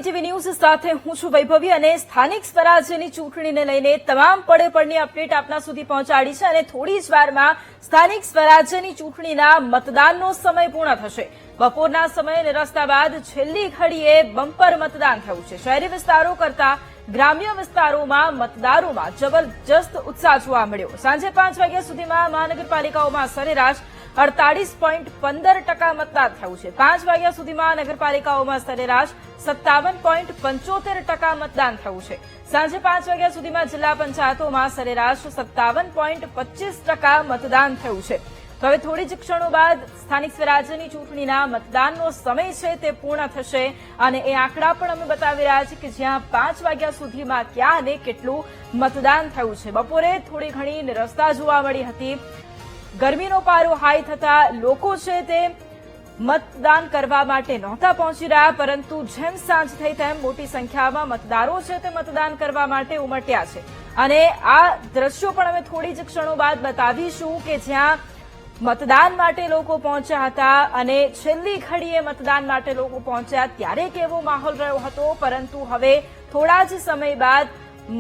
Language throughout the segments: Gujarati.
ટીવી ન્યૂઝ સાથે હું છું વૈભવી અને સ્થાનિક સ્વરાજ્યની ચૂંટણીને લઈને તમામ પડે અપડેટ આપના સુધી પહોંચાડી છે અને થોડી જ વારમાં સ્થાનિક સ્વરાજ્યની ચૂંટણીના મતદાનનો સમય પૂર્ણ થશે। બપોરના સમયે નિરસ્તા બાદ છેલ્લી ઘડીએ બમ્પર મતદાન થયું છે। શહેરી વિસ્તારો કરતા ગ્રામ્ય વિસ્તારોમાં મતદારોમાં જબરજસ્ત ઉત્સાહ જોવા મળ્યો। સાંજે 5 વાગ્યા સુધીમાં મહાનગરપાલિકાઓમાં સરેરાશ 48.15% મતદાન થયું છે। 5 વાગ્યા સુધીમાં નગરપાલિકાઓમાં સરેરાશ 57.75% મતદાન થયું છે। સાંજે 5 વાગ્યા સુધીમાં જિલ્લા પંચાયતોમાં સરેરાશ 57.25% મતદાન થયું છે। તો હવે થોડી જ ક્ષણો બાદ સ્થાનિક સ્વરાજ્યની ચૂંટણીના મતદાનનો સમય છે તે પૂર્ણ થશે અને એ આંકડા પણ અમે બતાવી રહ્યા છીએ કે જ્યાં 5 વાગ્યા સુધીમાં ક્યાં અને કેટલું મતદાન થયું છે। બપોરે થોડી ઘણી નિરસ્તા જોવા મળી હતી। ગરમીનો પારો હાઈ થતા લોકો છે તે મતદાન કરવા માટે નહોતા પહોંચી રહ્યા, પરંતુ જેમ સાંજ થઈ તેમ મોટી સંખ્યામાં મતદારો છે તે મતદાન કરવા માટે ઉમટ્યા છે અને આ દ્રશ્યો પણ અમે થોડી જ ક્ષણો બાદ બતાવીશું કે જ્યાં મતદાન માટે લોકો પહોંચ્યા હતા અને છેલ્લી ઘડીએ મતદાન માટે લોકો પહોંચ્યા ત્યારે કેવો માહોલ રહ્યો હતો, પરંતુ હવે થોડા જ સમય બાદ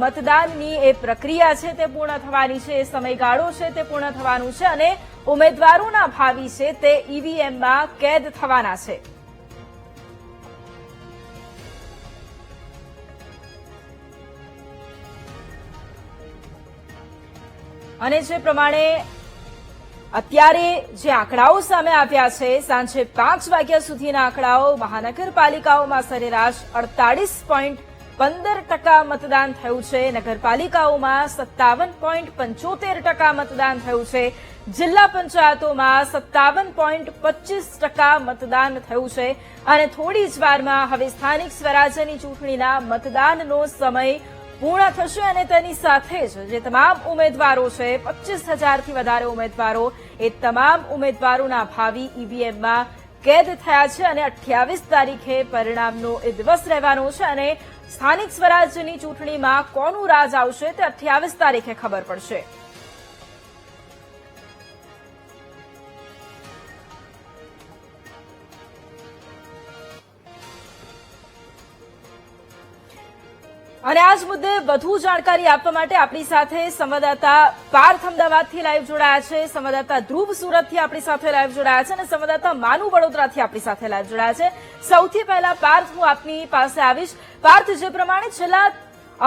મતદાનની એ પ્રક્રિયા છે તે પૂર્ણ થવાની છે, એ સમયગાળો છે તે પૂર્ણ થવાનું છે અને ઉમેદવારોના ભાવિ છે તે ઈવીએમમાં કેદ થવાના છે। અને જે પ્રમાણે અત્યારે જે આંકડાઓ સામે આવ્યા છે, સાંજે 5 વાગ્યા સુધીના આંકડાઓ મહાનગરપાલિકાઓમાં સરેરાશ 48.15% મતદાન થયું છે, નગરપાલિકાઓમાં 57.75% મતદાન થયું છે, જિલ્લા પંચાયતોમાં 57.25% મતદાન થયું છે અને થોડી જ વારમાં હવે સ્થાનિક સ્વરાજ્યની ચૂંટણીના મતદાનનો સમય પૂર્ણ થશે અને તેની સાથે જ જે તમામ ઉમેદવારો છે 25,000થી વધારે ઉમેદવારો, એ તમામ ઉમેદવારોના ભાવિ ઈવીએમમાં કેદ થયા છે અને 28 તારીખે પરિણામનો એ દિવસ રહેવાનો છે અને સ્થાનિક સ્વરાજ્યની ચૂંટણીમાં કોનું રાજ આવશે તે 28 તારીખે ખબર પડશે। અને આ જ મુદ્દે વધુ જાણકારી આપવા માટે આપણી સાથે સંવાદદાતા પાર્થ અમદાવાદથી લાઈવ જોડાયા છે, સંવાદદાતા ધ્રુવ સુરતથી આપણી સાથે લાઈવ જોડાયા છે અને સંવાદદાતા માનુ વડોદરાથી આપણી સાથે લાઈવ જોડાયા છે। સૌથી પહેલા પાર્થ, હું આપની પાસે આવીશ। પાર્થ, જે પ્રમાણે છેલ્લા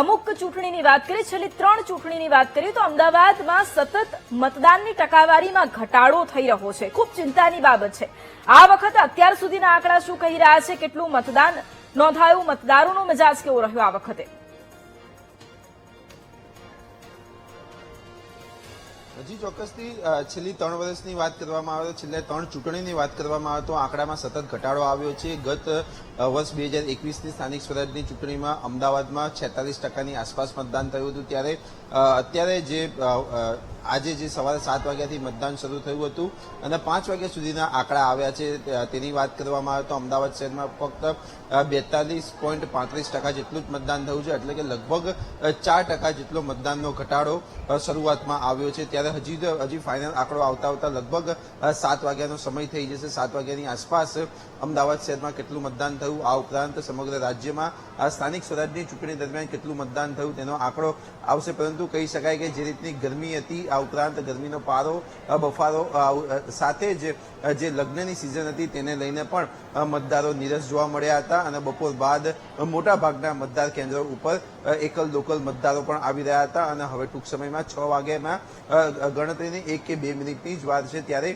અમુક ચૂંટણીની વાત કરી, છેલ્લી 3 ચૂંટણીની વાત કરી, તો અમદાવાદમાં સતત મતદાનની ટકાવારીમાં ઘટાડો થઈ રહ્યો છે, ખૂબ ચિંતાની બાબત છે। આ વખતે અત્યાર સુધીના આંકડા શું કહી રહ્યા છે, કેટલું મતદાન નોંધાયું, મતદારોનો મિજાજ કેવો રહ્યો આ વખતે? હજી ચોક્કસથી છેલ્લી 3 વર્ષની વાત કરવામાં આવે તો છેલ્લા 3 ચૂંટણીની વાત કરવામાં આવે તો આંકડામાં સતત ઘટાડો આવ્યો છે। ગત વર્ષ 2021ની સ્થાનિક સ્વરાજની ચૂંટણીમાં અમદાવાદમાં 46%ની આસપાસ મતદાન થયું હતું, ત્યારે અત્યારે જે આજે જે સવારે 7 વાગ્યાથી મતદાન શરૂ થયું હતું અને 5 વાગ્યા સુધીના આંકડા આવ્યા છે તેની વાત કરવામાં આવે તો અમદાવાદ શહેરમાં ફક્ત 42.35% જેટલું જ મતદાન થયું છે, એટલે કે લગભગ 4% જેટલો મતદાનનો ઘટાડો શરૂઆતમાં આવ્યો છે। ત્યારે હજી ફાઇનલ આંકડો આવતા લગભગ 7 વાગ્યાનો સમય થઈ જશે। 7 વાગ્યાની આસપાસ અમદાવાદ શહેરમાં કેટલું મતદાન થયું, આ ઉપરાંત સમગ્ર રાજ્યમાં આ સ્થાનિક સ્વરાજની ચૂંટણી દરમિયાન કેટલું મતદાન થયું તેનો આંકડો આવશે, પરંતુ કહી શકાય કે જે રીતની ગરમી હતી, આ ઉપરાંત ગરમીનો પારો, બફારો સાથે જ જે લગ્નની સિઝન હતી તેને લઈને પણ મતદારો નીરસ જોવા મળ્યા હતા અને બપોર બાદ મોટાભાગના મતદાર કેન્દ્રો ઉપર એકલ લોકલ મતદારો પણ આવી રહ્યા હતા અને હવે ટૂંક સમયમાં 6 વાગ્યામાં ગણતરીની 1 કે 2 મિનિટની જ વાર છે, ત્યારે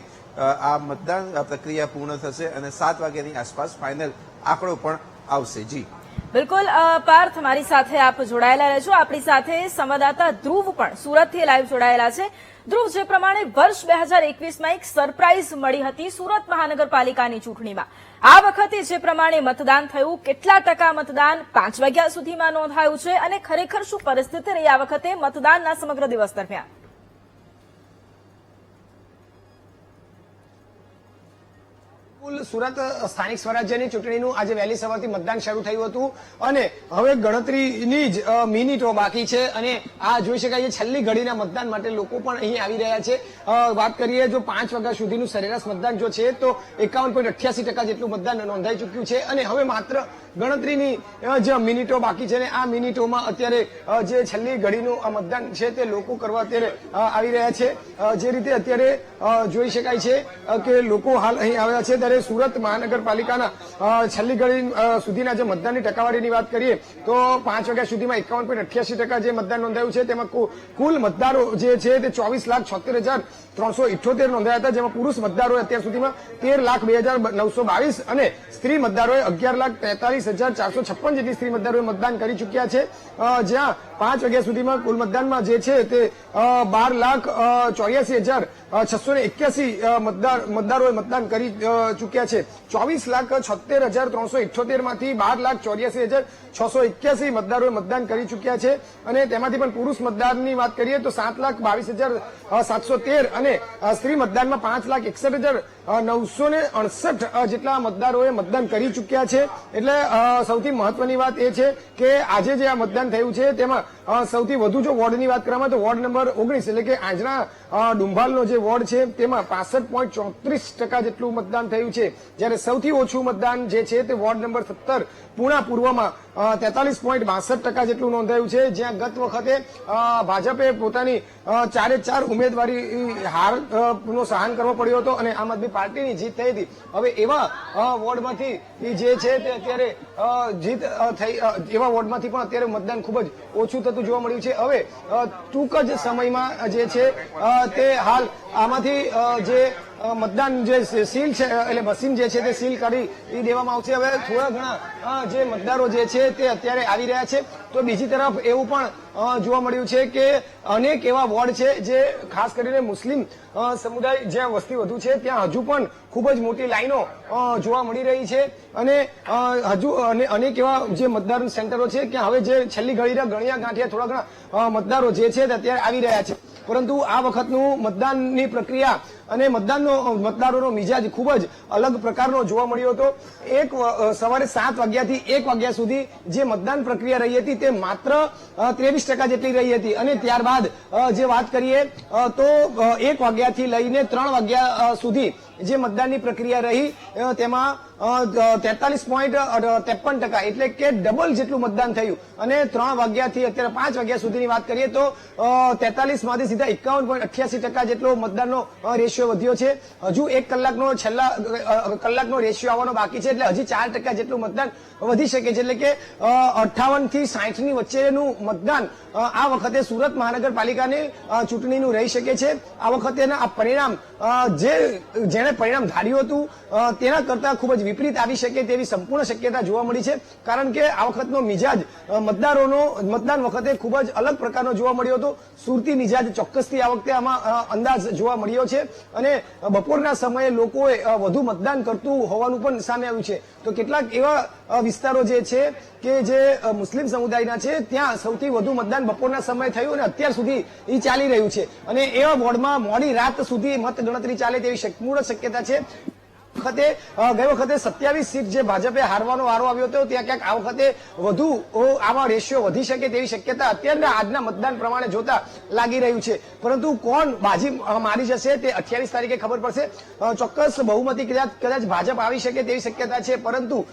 આ મતદાન પ્રક્રિયા પૂર્ણ થશે અને 7 વાગ્યાની આસપાસ ફાઇનલ આંકડો પણ આવશે। જી બિલકુલ પાર્થ, મારી સાથે આપ જોડાયેલા રહેજો। આપણી સાથે સંવાદદાતા ધ્રુવ પણ સુરતથી લાઈવ જોડાયેલા છે। ધ્રુવ, જે પ્રમાણે વર્ષ 2021માં એક સરપ્રાઇઝ મળી હતી સુરત મહાનગરપાલિકાની ચૂંટણીમાં, આ વખતે જે પ્રમાણે મતદાન થયું, કેટલા ટકા મતદાન 5 વાગ્યા સુધીમાં નોંધાયું છે અને ખરેખર શું પરિસ્થિતિ રહી આ વખતે મતદાનના સમગ્ર દિવસ દરમિયાન? સુરત સ્થાનિક સ્વરાજ્યની ચૂંટણીનું આજે વહેલી સવારથી મતદાન શરૂ થયું હતું અને હવે ગણતરીની જ મિનિટો બાકી છે અને આ જોઈ શકાય છે છેલ્લી ઘડીના મતદાન માટે લોકો પણ અહીં આવી રહ્યા છે। વાત કરીએ જો 5 વાગ્યા સુધીનું સરેરાશ મતદાન જો છે તો 51.88% જેટલું મતદાન નોંધાઈ ચૂક્યું છે અને હવે માત્ર ગણતરીની જે મિનિટો બાકી છે ને આ મિનિટોમાં અત્યારે જે છેલ્લી ઘડીનું આ મતદાન છે તે લોકો કરવા અત્યારે આવી રહ્યા છે. જે રીતે અત્યારે જોઈ શકાય છે કે લોકો હાલ અહીં આવ્યા છે ત્યારે સુરત મહાનગરપાલિકાના છેલ્લી ઘડી સુધીના જે મતદાનની ટકાવારીની વાત કરીએ તો 5 વાગ્યા સુધીમાં 51.88% જે મતદાન નોંધાયું છે તેમાં કુલ મતદારો જે છે તે 24,76,378 નોંધાયા હતા, જેમાં પુરુષ મતદારોએ અત્યાર સુધીમાં 13,02,922 અને સ્ત્રી મતદારોએ 11,43,456 જેટલી સ્ત્રી મતદારોએ મતદાન કરી ચૂક્યા છે. જ્યાં 5 વાગ્યા સુધીમાં કુલ મતદાનમાં જે છે તે 12,84,681 મતદારોએ મતદાન કરી ચૂક્યા છે. 24,76,378 માંથી 12,84,681 મતદારોએ મતદાન કરી ચૂક્યા છે અને તેમાંથી પણ પુરુષ મતદારની વાત કરીએ તો 7,22,713 અને સ્ત્રી મતદાનમાં 5,61,968 જેટલા મતદારોએ મતદાન કરી ચૂક્યા છે. એટલે સૌથી મહત્વની વાત એ છે કે આજે જે આ મતદાન થયું છે તેમાં સૌથી વધુ જો વોર્ડની વાત કરવામાં તો વોર્ડ નંબર 19 એટલે કે આજના ડુંભાલનો જે વોર્ડ છે તેમાં 65.34% જેટલું મતદાન થયું છે, જ્યારે સૌથી ઓછું મતદાન જે છે તે વોર્ડ નંબર 17 પૂર્ણા પૂર્વમાં 43.62% જેટલું નોંધાયું છે, જ્યાં ગત વખતે ભાજપે પોતાની 4 ઉમેદવારી હાર નો સહન કરવો પડ્યો હતો અને આમ આદમી પાર્ટીની જીત થઈ હતી. હવે એવા વોર્ડમાંથી જે છે તે અત્યારે જીત થઈ એવા વોર્ડમાંથી પણ અત્યારે મતદાન ખૂબ જ ઓછું થતું જોવા મળ્યું છે. હવે ટૂંક જ સમયમાં જે છે તે હાલ આમાંથી જે મતદાન જે સીલ છે એટલે મશીન જે છે તે સીલ કરી દેવામાં આવશે. હવે થોડા ઘણા જે મતદારો જે છે તે અત્યારે આવી રહ્યા છે. તો બીજી તરફ એવું પણ જોવા મળ્યું છે કે અનેક એવા વોર્ડ છે જે ખાસ કરીને મુસ્લિમ સમુદાય જ્યાં વસ્તી વધુ છે ત્યાં હજુ પણ ખૂબ જ મોટી લાઈનો જોવા મળી રહી છે અને હજુ અનેક એવા જે મતદાર સેન્ટરો છે ત્યાં હવે જે છેલ્લી ઘડીના ગણ્યા ગાંઠિયા થોડા ઘણા મતદારો જે છે તે અત્યારે આવી રહ્યા છે. પરંતુ આ વખતનું મતદાનની પ્રક્રિયા અને મતદારોનો મિજાજ ખૂબ જ અલગ પ્રકારનો જોવા મળ્યો હતો. સવારે 7 વાગ્યાથી 1 વાગ્યા સુધી જે મતદાન પ્રક્રિયા રહી હતી તે માત્ર 23% જેટલી રહી હતી અને ત્યારબાદ જે વાત કરીએ તો 1 વાગ્યાથી લઈને 3 વાગ્યા સુધી જે મતદાનની પ્રક્રિયા રહી તેમાં 43.53% એટલે કે ડબલ જેટલું મતદાન થયું અને 3 વાગ્યાથી અત્યારે 5 વાગ્યા સુધીની વાત કરીએ તો 43 માંથી સીધા 51.88% જેટલો મતદાનનો રેશિયો વધ્યો છે. હજુ 1 કલાકનો રેશિયો આવવાનો બાકી છે એટલે હજી 4% જેટલું મતદાન વધી શકે છે. એટલે કે 58 થી 60 ની વચ્ચેનું મતદાન આ વખતે સુરત મહાનગરપાલિકાની ચૂંટણીનું રહી શકે છે. આ વખતેના આ પરિણામ જેણે પરિણામ ધાર્યું હતું તેના કરતા ખૂબ જ વિપરીત આવી શકે તેવી સંપૂર્ણ શક્યતા જોવા મળી છે, કારણ કે આ વખતનો મિજાજ મતદારોનો મતદાન વખતે ખૂબ જ અલગ પ્રકારનો જોવા મળ્યો હતો. સુરતી મિજાજ ચોક્કસથી આ વખતે આમાં અંદાજ જોવા મળ્યો છે અને બપોરના સમયે લોકોએ વધુ મતદાન કરતું હોવાનું પણ સામે આવ્યું છે. તો કેટલાક એવા વિસ્તારો જે છે કે જે મુસ્લિમ સમુદાયના છે ત્યાં સૌથી વધુ મતદાન બપોરના સમયે થયું અને અત્યાર સુધી એ ચાલી રહ્યું છે અને એવા વોર્ડમાં મોડી રાત સુધી મતગણતરી ચાલે તેવી પૂર્ણ શક્યતા છે. ગઈ વખતે 27 સીટ જે ભાજપે હારવાનો વારો આવ્યો હતો ત્યાં ક્યાંક આ વખતે વધુ આવા રેશિયો વધી શકે તેવી શક્યતા અત્યારના આજના મતદાન પ્રમાણે જોતા લાગી રહ્યું છે. પરંતુ કોણ બાજી મારી જશે તે 28 તારીખે ખબર પડશે. ચોક્કસ બહુમતી કદાચ ભાજપ આવી શકે તેવી શક્યતા છે, પરંતુ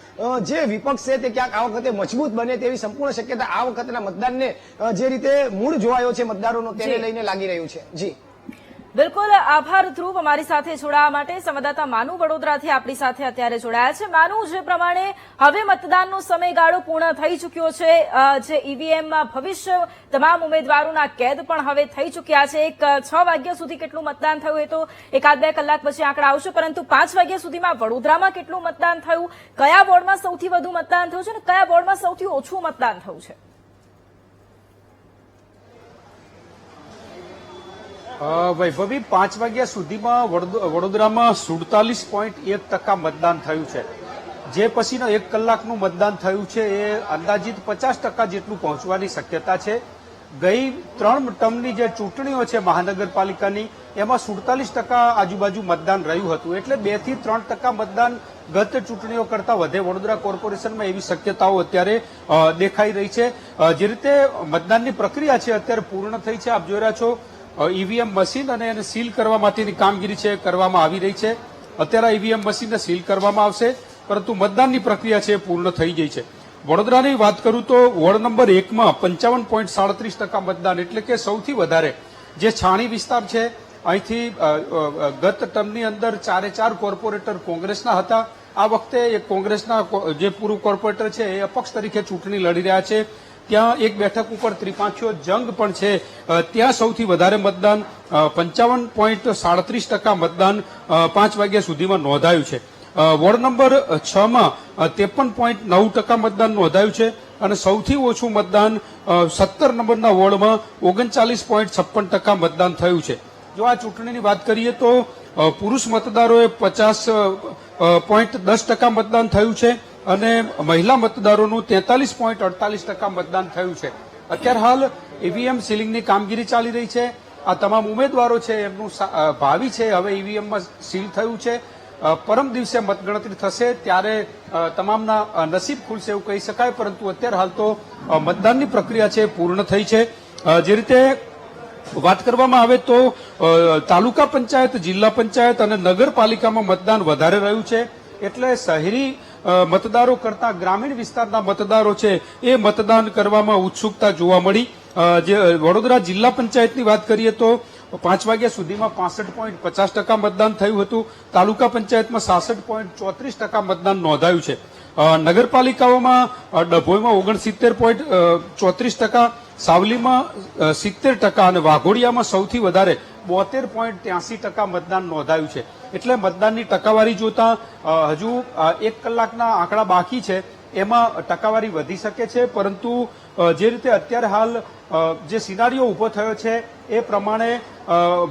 જે વિપક્ષ છે તે ક્યાંક આ વખતે મજબૂત બને તેવી સંપૂર્ણ શક્યતા આ વખતના મતદાનને જે રીતે મૂળ જોવાયો છે મતદારોનો તેને લઈને લાગી રહ્યું છે. જી બિલકુલ, આભાર ધ્રુવ અમારી સાથે જોડાવા માટે. સંવાદદાતા માનુ વડોદરાથી આપણી સાથે અત્યારે જોડાયા છે. માનુ, જે પ્રમાણે હવે મતદાનનો સમયગાળો પૂર્ણ થઈ ચૂક્યો છે, જે ઈવીએમમાં ભવિષ્ય તમામ ઉમેદવારોના કેદ પણ હવે થઈ ચૂક્યા છે. 6 વાગ્યા સુધી કેટલું મતદાન થયું એ તો 1-2 કલાક પછી આંકડા આવશે, પરંતુ 5 વાગ્યા સુધીમાં વડોદરામાં કેટલું મતદાન થયું, કયા વોર્ડમાં સૌથી વધુ મતદાન થયું છે અને કયા વોર્ડમાં સૌથી ઓછું મતદાન થયું છે? વૈભવી, 5 વાગ્યા સુધીમાં વડોદરામાં 47.1% મતદાન થયું છે. જે પછીનો 1 કલાકનું મતદાન થયું છે એ અંદાજિત 50% જેટલું પહોંચવાની શક્યતા છે. ગઈ 3 ટર્મની જે ચૂંટણીઓ છે મહાનગરપાલિકાની એમાં 47% આજુબાજુ મતદાન રહ્યું હતું, એટલે 2 થી 3% મતદાન ગત ચૂંટણીઓ કરતા વધે વડોદરા કોર્પોરેશનમાં એવી શક્યતાઓ અત્યારે દેખાઈ રહી છે. જે રીતે મતદાનની પ્રક્રિયા છે અત્યારે પૂર્ણ થઈ છે. આપ જોઈ રહ્યા છો ઈવીએમ મશીન અને એને સીલ કરવા માટેની કામગીરી છે કરવામાં આવી રહી છે. અત્યારે ઈવીએમ મશીનને સીલ કરવામાં આવશે, પરંતુ મતદાનની પ્રક્રિયા છે પૂર્ણ થઈ ગઈ છે. વડોદરાની વાત કરું તો વોર્ડ નંબર 1માં 55.37% મતદાન, એટલે કે સૌથી વધારે. જે છાણી વિસ્તાર છે અહીંથી ગત ટર્મની અંદર 4 કોર્પોરેટર કોંગ્રેસના હતા. આ વખતે એક કોંગ્રેસના જે પૂર્વ કોર્પોરેટર છે એ અપક્ષ તરીકે ચૂંટણી લડી રહ્યા છે. ત્યાં એક બેઠક ઉપર ત્રિપાંખીયો જંગ પણ છે. ત્યાં સૌથી વધારે મતદાન 55.37% મતદાન 5 વાગ્યા સુધીમાં નોંધાયું છે. વોર્ડ નંબર 6માં 53.9% મતદાન નોંધાયું છે અને સૌથી ઓછું મતદાન 17 નંબરના વોર્ડમાં 39.56% મતદાન થયું છે. જો આ ચૂંટણીની વાત કરીએ તો પુરુષ મતદારોએ 50.10% મતદાન થયું છે અને મહિલા મતદારોનું 43.48% મતદાન થયું છે. અત્યારે હાલ ઈવીએમ સીલિંગની કામગીરી ચાલી રહી છે. આ તમામ ઉમેદવારો છે એમનું ભાવિ છે હવે ઈવીએમમાં સીલ થયું છે. પરમ દિવસે મતગણતરી થશે ત્યારે તમામના નસીબ ખુલશે એવું કહી શકાય, પરંતુ અત્યારે હાલ તો મતદાનની પ્રક્રિયા છે પૂર્ણ થઈ છે. જે રીતે વાત કરવામાં આવે તો તાલુકા પંચાયત, જિલ્લા પંચાયત અને નગરપાલિકામાં મતદાન વધારે રહ્યું છે, એટલે શહેરી મતદારો કરતા ગ્રામીણ વિસ્તારના મતદારો છે એ મતદાન કરવામાં ઉત્સુકતા જોવા મળી. જે વડોદરા જિલ્લા પંચાયતની વાત કરીએ તો 5 વાગ્યા સુધીમાં 65.50% મતદાન થયું હતું. તાલુકા પંચાયતમાં 66.34% મતદાન નોંધાયું છે. નગરપાલિકાઓમાં ડભોઈમાં 69.34%, સાવલીમાં 70% અને વાઘોડિયામાં સૌથી વધારે 72.83% મતદાન નોંધાયું છે. એટલે મતદાનની ટકાવારી જોતા હજુ 1 કલાકના આંકડા બાકી છે, એમાં ટકાવારી વધી શકે છે, પરંતુ જે રીતે અત્યારે હાલ જે સિનારીઓ ઉભો થયો છે એ પ્રમાણે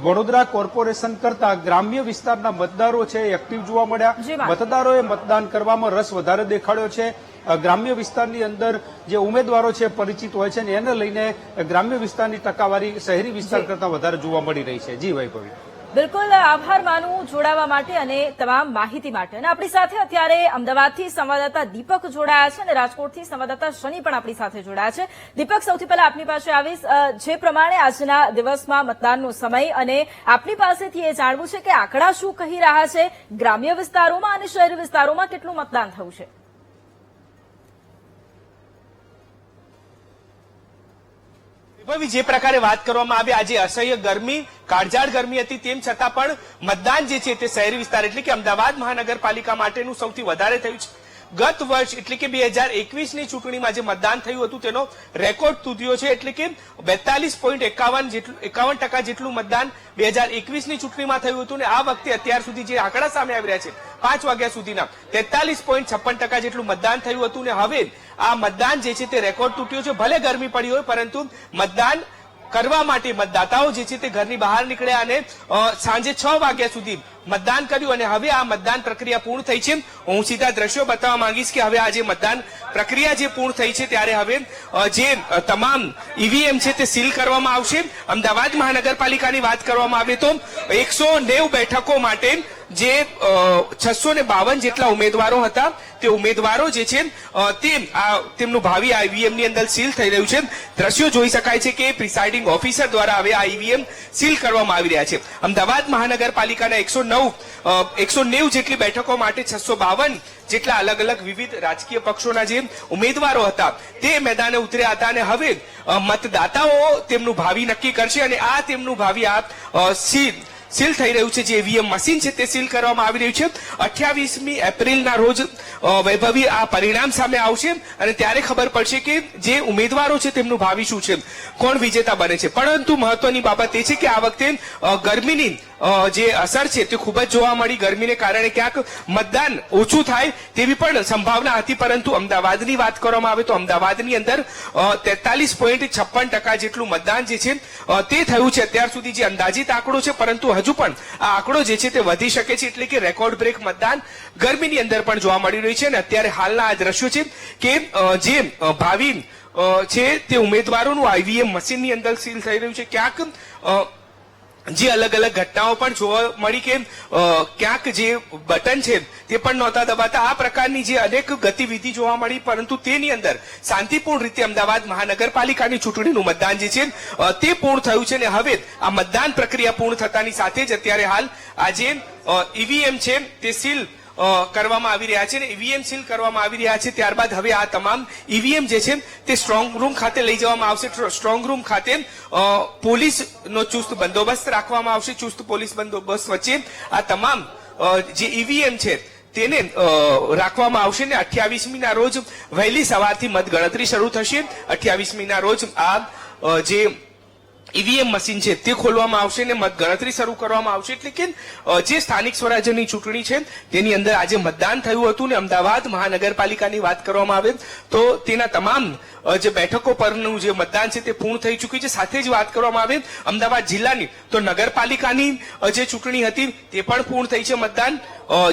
વડોદરા કોર્પોરેશન કરતા ગ્રામ્ય વિસ્તારના મતદારો છે એક્ટિવ જોવા મળ્યા. મતદારોએ મતદાન કરવામાં રસ વધારે દેખાડ્યો છે. ગ્રામ્ય વિસ્તારની અંદર જે ઉમેદવારો છે પરિચિત હોય છે ને એને લઈને ગ્રામ્ય વિસ્તારની ટકાવારી શહેરી વિસ્તાર કરતા વધારે જોવા મળી રહી છે. જી વૈભવી. બિલકુલ, આભાર માનું જોડાવા માટે અને તમામ માહિતી માટે. અને આપણી સાથે અત્યારે અમદાવાદથી સંવાદદાતા દીપક જોડાયા છે અને રાજકોટથી સંવાદદાતા શનિ પણ આપણી સાથે જોડાયા છે. દીપક, સૌથી પહેલા આપની પાસે આવીશ. જે પ્રમાણે આજના દિવસમાં મતદાનનો સમય અને આપની પાસેથી એ જાણવું છે કે આંકડા શું કહી રહ્યા છે, ગ્રામ્ય વિસ્તારોમાં અને શહેરી વિસ્તારોમાં કેટલું મતદાન થયું છે? જે પ્રકારે વાત કરવામાં આવી, આજે અસહ્ય ગરમી, કાળઝાળ ગરમી હતી, તેમ છતાં પણ મતદાન જે છે તે શહેરી વિસ્તાર એટલે કે અમદાવાદ મહાનગરપાલિકા માટેનું સૌથી વધારે થયું છે. ગત વર્ષ એટલે કે 2021ની ચૂંટણીમાં જે મતદાન થયું હતું તેનો રેકોર્ડ તૂટ્યો છે, એટલે કે 42.51% જેટલું મતદાન 2021ની ચૂંટણીમાં થયું હતું. અને આ વખતે અત્યાર સુધી જે આંકડા સામે આવી રહ્યા છે 5 વાગ્યા સુધીના 43.56% જેટલું મતદાન થયું હતું. અને હવે આ મતદાન જે છે તે રેકોર્ડ તૂટ્યો છે. ભલે ગરમી પડી હોય, પરંતુ મતદાન કરવા માટે મતદાતાઓ જે છે તે ઘરની બહાર નીકળ્યા અને સાંજે 6 વાગ્યા સુધી મતદાન કર્યું. અને હવે આ મતદાન પ્રક્રિયા પૂર્ણ થઈ છે. હું સીધા દ્રશ્યો બતાવવા માંગીશ કે હવે આ જે મતદાન પ્રક્રિયા જે પૂર્ણ થઈ છે ત્યારે હવે જે તમામ ઈવીએમ છે તે સીલ કરવામાં આવશે. અમદાવાદ મહાનગરપાલિકાની વાત કરવામાં આવે તો 190 બેઠકો માટે જે 652 જેટલા ઉમેદવારો હતા તે ઉમેદવારો જે છે તેમનું ભાવિ આ ઈવીએમ ની અંદર સીલ થઈ રહ્યું છે. દ્રશ્યો જોઈ શકાય છે કે પ્રિસાઇડિંગ ઓફિસર દ્વારા હવે આ ઈવીએમ સીલ કરવામાં આવી રહ્યા છે. અમદાવાદ મહાનગરપાલિકાના 190 જેટલી બેઠકો માટે 652 જેટલા અલગ અલગ વિવિધ રાજકીય પક્ષોના જે ઉમેદવારો હતા તે મેદાને ઉતર્યા હતા. અને હવે મતદાતાઓ તેમનું ભાવિ નક્કી કરશે અને આ તેમનું ભાવિ આ સીલ થઈ રહ્યું છે. જે ઈવીએમ મશીન છે તે સીલ કરવામાં આવી રહ્યું છે. 28મી એપ્રિલના રોજ વૈભવી આ પરિણામ સામે આવશે અને ત્યારે ખબર પડશે કે જે ઉમેદવારો છે તેમનું ભાવિ શું છે, કોણ વિજેતા બને છે. પરંતુ મહત્વની બાબત એ છે કે આ વખતે ગરમીની જે અસર છે તે ખૂબ જ જોવા મળી. ગરમીને કારણે ક્યાંક મતદાન ઓછું થાય તેવી પણ સંભાવના હતી, પરંતુ અમદાવાદની વાત કરવામાં આવે તો અમદાવાદની અંદર 43.56% જેટલું મતદાન જે છે તે થયું છે અત્યાર સુધી, જે અંદાજિત આંકડો છે. પરંતુ હજુ પણ આ આંકડો જે છે તે વધી શકે છે, એટલે કે રેકોર્ડ બ્રેક મતદાન ગરમીની અંદર પણ જોવા મળી રહ્યું છે. અને અત્યારે હાલના આ દ્રશ્યો છે કે જે ભાવિ છે તે ઉમેદવારોનું ઈવીએમ મશીનની અંદર સીલ થઈ રહ્યું છે. ક્યાંક જે અલગ અલગ ઘટનાઓ પણ જોવા મળી કે ક્યાંક જે બટન છે તે પણ નહોતા દબાતા. આ પ્રકારની જે અનેક ગતિવિધિ જોવા મળી, પરંતુ તેની અંદર શાંતિપૂર્ણ રીતે અમદાવાદ મહાનગરપાલિકાની ચૂંટણીનું મતદાન જે છે તે પૂર્ણ થયું છે. અને હવે આ મતદાન પ્રક્રિયા પૂર્ણ થતાની સાથે જ અત્યારે હાલ આ જે ઈવીએમ છે તે સીલ કરવામાં આવી રહ્યા છે અને ઈવીએમ સીલ કરવામાં આવી રહ્યા છે. ત્યારબાદ હવે આ તમામ ઈવીએમ જે છે તે સ્ટ્રોંગ રૂમ ખાતે લઈ જવામાં આવશે. સ્ટ્રોંગ રૂમ ખાતે પોલીસનો ચુસ્ત બંદોબસ્ત રાખવામાં આવશે. ચુસ્ત પોલીસ બંદોબસ્ત વચ્ચે આ તમામ જે ઈવીએમ છે તેને રાખવામાં આવશે ને 28મી ના રોજ વહેલી સવારથી મતગણતરી શરૂ થશે. 28મી ના રોજ આ જે ઈવીએમ મશીન છે તે ખોલવામાં આવશે ને મતગણતરી શરૂ કરવામાં આવશે. એટલે કે જે સ્થાનિક સ્વરાજ્યની ચૂંટણી છે તેની અંદર આજે મતદાન થયું હતું ને અમદાવાદ મહાનગરપાલિકાની વાત કરવામાં આવે તો તેના તમામ જે બેઠકો પરનું જે મતદાન છે તે પૂર્ણ થઈ ચૂક્યું છે. સાથે જ વાત કરવામાં આવે અમદાવાદ જિલ્લાની તો નગરપાલિકાની જે ચૂંટણી હતી તે પણ પૂર્ણ થઈ છે મતદાન.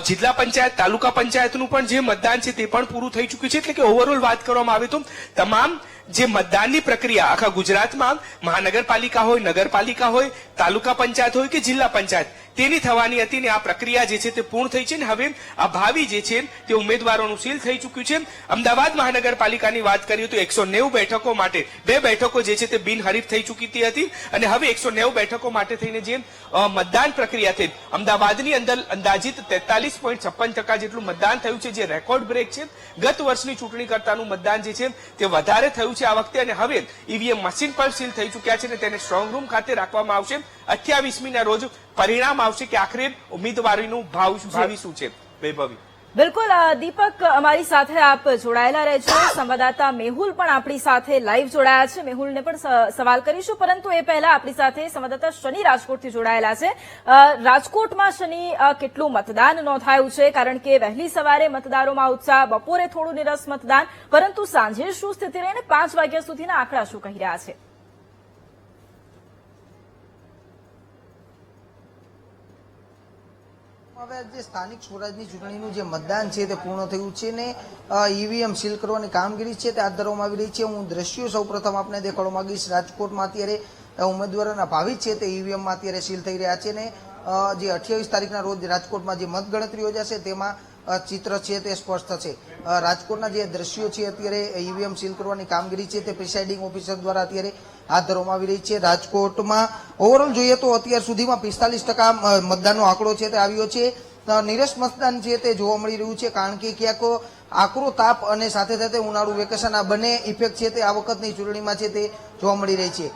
જિલ્લા પંચાયત તાલુકા પંચાયતનું પણ જે મતદાન છે તે પણ પૂરું થઈ ચૂક્યું છે. એટલે કે ઓવરઓલ વાત કરવામાં આવે તો તમામ જે મતદાનની પ્રક્રિયા આખા ગુજરાતમાં મહાનગરપાલિકા હોય, નગરપાલિકા હોય, તાલુકા પંચાયત હોય કે જિલ્લા પંચાયત તેની થવાની હતી ને આ પ્રક્રિયા જે છે તે પૂર્ણ થઈ છે ને હવે આ ભાવિ જે છે તે ઉમેદવારોનું સીલ થઈ ચૂક્યું છે. અમદાવાદ મહાનગરપાલિકાની વાત કરીએ તો 190 બેઠકો માટે 2 બેઠકો જે છે તે બિનહરીફ થઈ ચૂકી હતી અને હવે 190 બેઠકો માટે થઈને જે મતદાન પ્રક્રિયા થઈ અમદાવાદની અંદર અંદાજિત 43.56% જેટલું મતદાન થયું છે, જે રેકોર્ડ બ્રેક છે. ગત વર્ષની ચૂંટણી કરતાનું મતદાન જે છે તે વધારે થયું છે આ વખતે અને હવે ઈવીએમ મશીન પણ સીલ થઈ ચૂક્યા છે અને તેને સ્ટ્રોંગ રૂમ ખાતે રાખવામાં આવશે. 28મી ના રોજ પરિણામ આવશે કે આખરે ઉમેદવારીનું ભાવિ શું છે. વૈભવી બિલકુલ દીપક, અમારી સાથે આપ જોડાયેલા રહેજો. સંવાદદાતા મેહુલ પણ આપણી સાથે લાઈવ જોડાયા છે. મેહુલને પણ સવાલ કરીશું, પરંતુ એ પહેલા આપણી સાથે સંવાદદાતા શનિ રાજકોટથી જોડાયેલા છે. રાજકોટમાં શનિ કેટલું મતદાન નોંધાયું છે? કારણ કે વહેલી સવારે મતદારોમાં ઉત્સાહ, બપોરે થોડું નીરસ મતદાન, પરંતુ સાંજે શું સ્થિતિ રહીને 5 વાગ્યા સુધીના આંકડા શું કહી રહ્યા છે? હવે જે સ્થાનિક સ્વરાજની ચૂંટણીનું જે મતદાન છે તે પૂર્ણ થયું છે ને ઈવીએમ સીલ કરવાની કામગીરી છે તે હાથ ધરવામાં આવી રહી છે. હું દ્રશ્યો સૌપ્રથમ આપને દેખાડવા માંગીશ. રાજકોટમાં અત્યારે ઉમેદવારોના ભાવિ છે તે ઈવીએમમાં અત્યારે સીલ થઈ રહ્યા છે ને જે 28 તારીખના રોજ રાજકોટમાં જે મતગણતરી યોજાશે તેમાં ચિત્ર છે તે સ્પષ્ટ થશે. રાજકોટના જે દ્રશ્યો છે અત્યારે ઈવીએમ સીલ કરવાની કામગીરી છે તે પ્રિસાઇડિંગ ઓફિસર દ્વારા અત્યારે હાથ ધરવામાં આવી રહી છે. રાજકોટમાં ઓવરઓલ જોઈએ તો અત્યાર સુધીમાં 45% મતદાનનો આંકડો છે તે આવ્યો છે. નીરસ મતદાન છે તે જોવા મળી રહ્યું છે, કારણ કે ક્યાંક આકરો તાપ અને સાથે સાથે ઉનાળુ વેકેશન આ બંને ઇફેક્ટ છે તે આ વખતની ચૂંટણીમાં છે તે જોવા મળી રહી છે.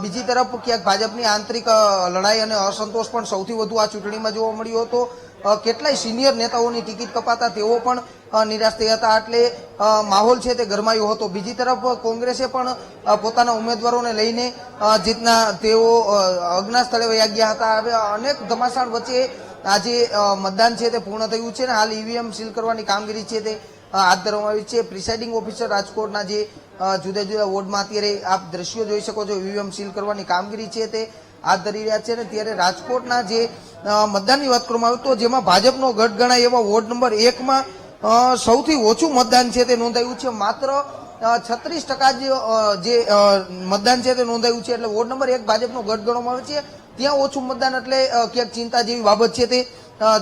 બીજી તરફ ક્યાંક ભાજપની આંતરિક લડાઈ અને અસંતોષ પણ સૌથી વધુ આ ચૂંટણીમાં જોવા મળ્યો હતો. કેટલાય સિનિયર નેતાઓની ટિકિટ કપાતા તેઓ પણ નિરાશ થયા હતા, એટલે માહોલ છે તે ગરમાયો હતો. બીજી તરફ કોંગ્રેસે પણ પોતાના ઉમેદવારોને લઈને જીતના તેઓ અજ્ઞા સ્થળે વયા ગયા હતા. હવે અનેક ધમાસાણ વચ્ચે આજે મતદાન છે તે પૂર્ણ થયું છે ને હાલ ઈવીએમ સીલ કરવાની કામગીરી છે તે હાથ ધરવામાં આવી છે. પ્રિસાઇડિંગ ઓફિસર રાજકોટના જે જુદા જુદા વોર્ડમાં અત્યારે આપ દ્રશ્યો જોઈ શકો છો, ઈવીએમ સીલ કરવાની કામગીરી છે તે હાથ ધરી રહ્યા છે. ને ત્યારે રાજકોટના જે મતદાનની વાત કરવામાં આવે તો જેમાં ભાજપનો ગઢ ગણાય એવા વોર્ડ નંબર 1માં સૌથી ઓછું મતદાન છે તે નોંધાયું છે. માત્ર 36% જે મતદાન છે તે નોંધાયું છે, એટલે વોર્ડ નંબર 1 ભાજપનો ગઢ ગણવામાં આવે છે. ત્યાં ઓછું મતદાન એટલે ક્યાંક ચિંતા જેવી બાબત છે તે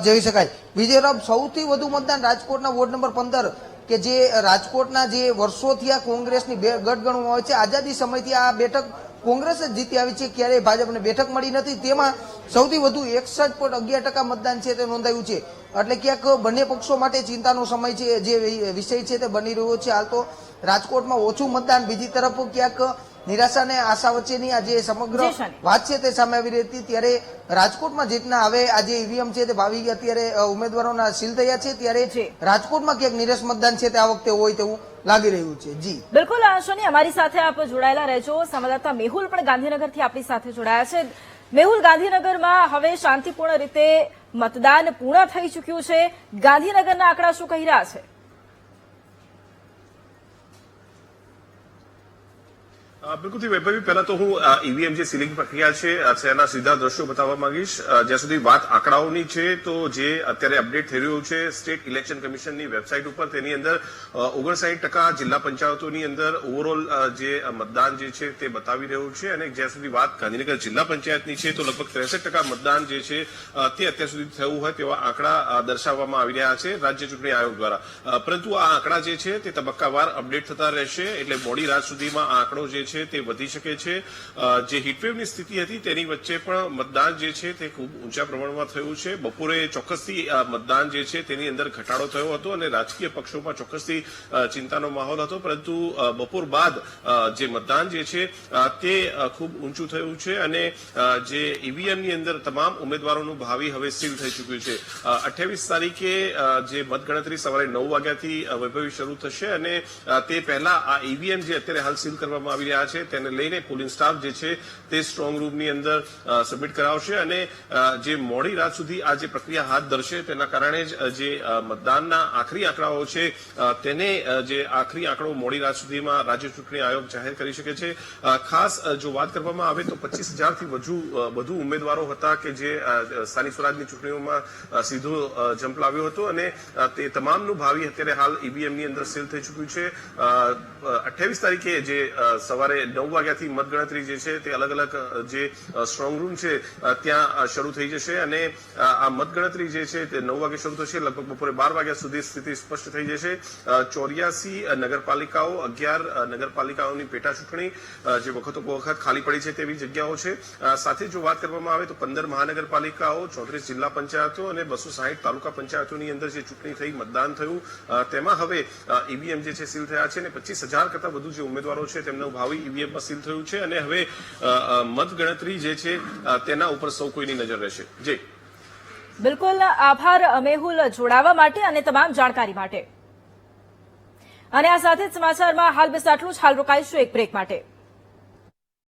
જોઈ શકાય. બીજી તરફ સૌથી વધુ મતદાન રાજકોટના વોર્ડ નંબર 15 કે જે રાજકોટના જે વર્ષોથી આ કોંગ્રેસની ગઢ ગણવામાં આવે છે. આઝાદી સમયથી આ બેઠક કોંગ્રેસ જ જીતી આવી છે, ક્યારેય ભાજપને બેઠક મળી નથી. તેમાં સૌથી વધુ 61.11% મતદાન છે તે નોંધાયું છે. એટલે ક્યાંક બંને પક્ષો માટે ચિંતાનો સમય છે, જે વિષય છે તે બની રહ્યો છે. હાલ તો રાજકોટમાં ઓછું મતદાન, બીજી તરફ ક્યાંક નિરાશા અને આશા વચ્ચેની આ જે સમગ્ર વાત છે તે સામે આવી રહી હતી. ત્યારે રાજકોટમાં જીતના હવે આજે ઈવીએમ છે તે ભાવિ અત્યારે ઉમેદવારોના સીલ થયા છે, ત્યારે રાજકોટમાં ક્યાંક નિરસ મતદાન છે તે આ વખતે હોય તેવું લાગી રહ્યું છે. જી બિલકુલ શનિ, અમારી સાથે આપ જોડાયેલા રહેજો. સંવાદદાતા મેહુલ પણ ગાંધીનગરથી આપણી સાથે જોડાયા છે. મેહુલ, ગાંધીનગરમાં હવે શાંતિપૂર્ણ રીતે મતદાન પૂર્ણ થઈ ચૂક્યું છે. ગાંધીનગરના આંકડા શું કહી રહ્યા છે? બિલકુલથી વૈભવી, પહેલા તો હું ઈવીએમ જે સીલિંગ પ્રક્રિયા છે તેના સીધા દ્રશ્યો બતાવવા માંગીશ. જ્યાં સુધી વાત આંકડાઓની છે તો જે અત્યારે અપડેટ થઈ રહ્યું છે સ્ટેટ ઇલેક્શન કમિશનની વેબસાઇટ ઉપર, તેની અંદર 59% જિલ્લા પંચાયતોની અંદર ઓવરઓલ જે મતદાન જે છે તે બતાવી રહ્યું છે. અને જ્યાં સુધી વાત ગાંધીનગર જિલ્લા પંચાયતની છે તો લગભગ 63% મતદાન જે છે તે અત્યાર સુધી થયું હોય તેવા આંકડા દર્શાવવામાં આવી રહ્યા છે રાજ્ય ચૂંટણી આયોગ દ્વારા. પરંતુ આ આંકડા જે છે તે તબક્કાવાર અપડેટ થતા રહેશે, એટલે મોડી રાત સુધીમાં આ આંકડો જે છે તે વધી શકે છે. જે હીટવેવની સ્થિતિ હતી તેની વચ્ચે પણ મતદાન જે છે તે ખૂબ ઊંચા પ્રમાણમાં થયું છે. બપોરે ચોક્કસથી મતદાન જે છે તેની અંદર ઘટાડો થયો હતો અને રાજકીય પક્ષોમાં ચોક્કસથી ચિંતાનો માહોલ હતો, પરંતુ બપોર બાદ જે મતદાન જે છે તે ખૂબ ઊંચું થયું છે અને જે ઈવીએમની અંદર તમામ ઉમેદવારોનું ભાવિ હવે સીલ થઈ ચૂક્યું છે. 28 તારીખે જે મતગણતરી સવારે 9 વાગ્યાથી વૈભવી શરૂ થશે અને તે પહેલા આ ઈવીએમ જે અત્યારે હાલ સીલ કરવામાં આવી રહ્યા છે તેને લઈને પોલિંગ સ્ટાફ જે છે તે સ્ટ્રોંગ રૂમની અંદર સબમિટ કરાવશે અને જે મોડી રાત સુધી આ જે પ્રક્રિયા હાથ ધરશે તેના કારણે જ જે મતદાનના આખરી આંકડાઓ છે તેને જે આખરી આંકડો મોડી રાત સુધીમાં રાજ્ય ચૂંટણી આયોગ જાહેર કરી શકે છે. ખાસ જો વાત કરવામાં આવે તો 25,000થી વધુ ઉમેદવારો હતા કે જે સ્થાનિક સ્વરાજની ચૂંટણીઓમાં સીધો જંપ લાવ્યો હતો અને તે તમામનું ભાવિ અત્યારે હાલ ઈવીએમની અંદર સીલ થઈ ચૂક્યું છે. 28 તારીખે જે સવારે 9 વાગ્યાથી મતગણતરી જે છે તે અલગ અલગ જે સ્ટ્રોંગ રૂમ છે ત્યાં શરૂ થઈ જશે અને આ મતગણતરી જે છે તે 9 વાગે શરૂ થશે. લગભગ બપોરે 12 વાગ્યા સુધી સ્થિતિ સ્પષ્ટ થઈ જશે. 84 નગરપાલિકાઓ, 11 નગરપાલિકાઓની પેટા ચૂંટણી જે વખત ખાલી પડી છે તેવી જગ્યાઓ છે. સાથે જો વાત કરવામાં આવે તો 15 મહાનગરપાલિકાઓ, 34 જિલ્લા પંચાયતો અને 260 તાલુકા પંચાયતોની અંદર જે ચૂંટણી થઈ, મતદાન થયું, તેમાં હવે ઈવીએમ જે છે સીલ થયા છે અને 25,000 કરતા વધુ જે ઉમેદવારો છે તેમનું ભાવિ ઈવીએમમાં સીલ થયું છે અને હવે મતગણતરી જે છે તેના ઉપર સૌ કોઈની નજર રહેશે. જી બિલકુલ, આભાર મેહુલ જોડાવા માટે અને તમામ જાણકારી માટે. અને આ સાથે જ સમાચારમાં હાલ બસ આટલું જ. હાલ રોકાઈશું એક બ્રેક માટે.